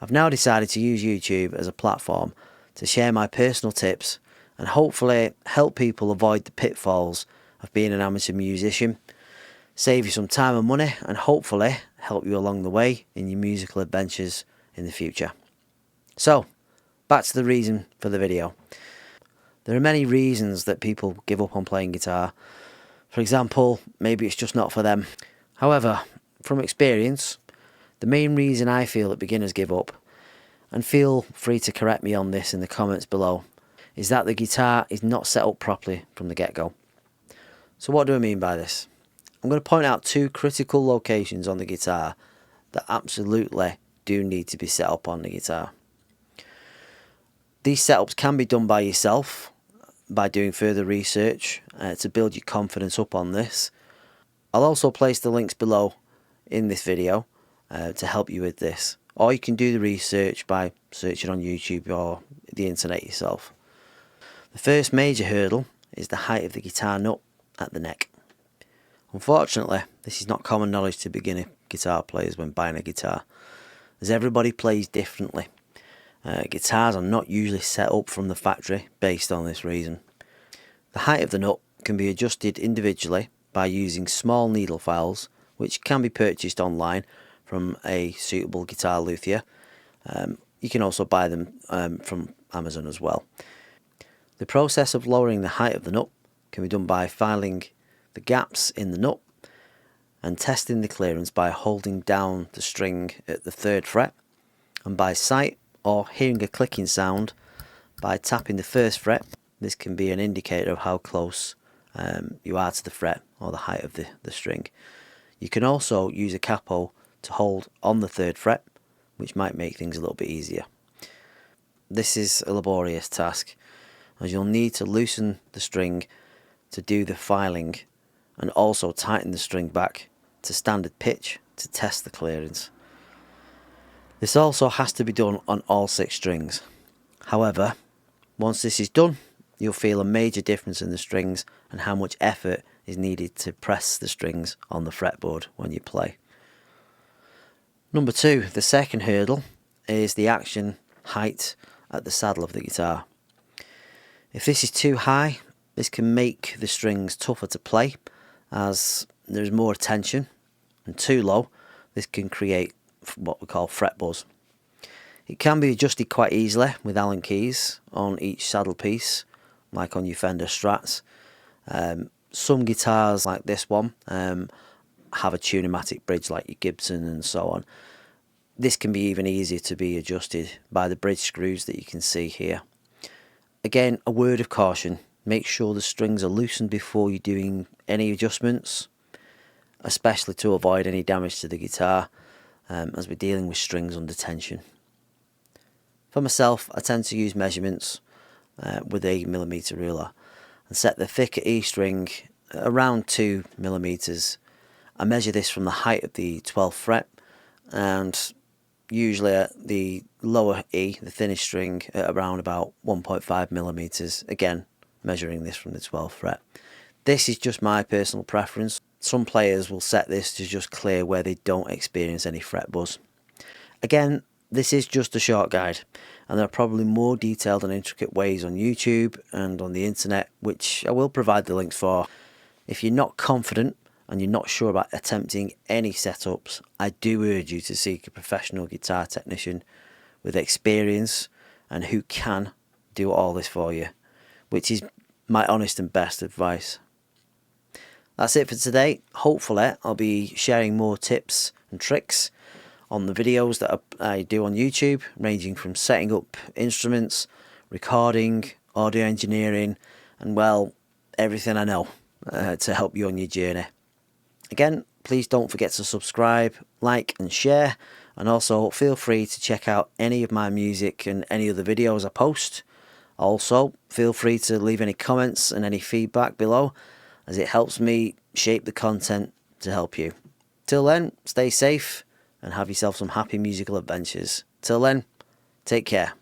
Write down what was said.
I've now decided to use YouTube as a platform to share my personal tips and hopefully help people avoid the pitfalls of being an amateur musician, save you some time and money, and hopefully help you along the way in your musical adventures in the future. So, back to the reason for the video. There are many reasons that people give up on playing guitar. For example, maybe it's just not for them. However, from experience, the main reason I feel that beginners give up, and feel free to correct me on this in the comments below, is that the guitar is not set up properly from the get-go. So what do I mean by this? I'm going to point out two critical locations on the guitar that absolutely do need to be set up on the guitar. These setups can be done by yourself by doing further research to build your confidence up on this. I'll also place the links below in this video to help you with this, or you can do the research by searching on YouTube or the internet yourself. The first major hurdle is the height of the guitar nut at the neck. Unfortunately, this is not common knowledge to beginner guitar players when buying a guitar, as everybody plays differently. Guitars are not usually set up from the factory based on this reason. The height of the nut can be adjusted individually by using small needle files, which can be purchased online from a suitable guitar luthier. You can also buy them from Amazon as well. The process of lowering the height of the nut can be done by filing the gaps in the nut and testing the clearance by holding down the string at the 3rd fret, and by sight or hearing a clicking sound by tapping the 1st fret. This can be an indicator of how close you are to the fret or the height of the string. You can also use a capo to hold on the 3rd fret, which might make things a little bit easier. This is a laborious task, as you'll need to loosen the string to do the filing and also tighten the string back to standard pitch to test the clearance. This also has to be done on all 6 strings. However, once this is done, you'll feel a major difference in the strings and how much effort is needed to press the strings on the fretboard when you play. Number 2, the second hurdle, is the action height at the saddle of the guitar. If this is too high, this can make the strings tougher to play as there's more tension, and too low, this can create what we call fret buzz. It can be adjusted quite easily with Allen keys on each saddle piece, like on your Fender Strats. Some guitars like this one have a Tune-o-matic bridge like your Gibson and so on. This can be even easier to be adjusted by the bridge screws that you can see here. Again, a word of caution, make sure the strings are loosened before you're doing any adjustments, especially to avoid any damage to the guitar, as we're dealing with strings under tension. For myself, I tend to use measurements with a 8mm ruler and set the thicker E string around 2mm. I measure this from the height of the 12th fret, and usually at the lower E, the thinnest string, at around about 1.5mm, again measuring this from the 12th fret. This is just my personal preference. Some players will set this to just clear where they don't experience any fret buzz. Again, this is just a short guide, and there are probably more detailed and intricate ways on YouTube and on the internet, which I will provide the links for. If you're not confident and you're not sure about attempting any setups, I do urge you to seek a professional guitar technician with experience and who can do all this for you, which is my honest and best advice. That's it for today. Hopefully I'll be sharing more tips and tricks on the videos that I do on YouTube, ranging from setting up instruments, recording, audio engineering, and well, everything I know to help you on your journey. Again, please don't forget to subscribe, like and share, and also feel free to check out any of my music and any other videos I post. Also, feel free to leave any comments and any feedback below, as it helps me shape the content to help you. Till then, stay safe and have yourself some happy musical adventures. Till then, take care.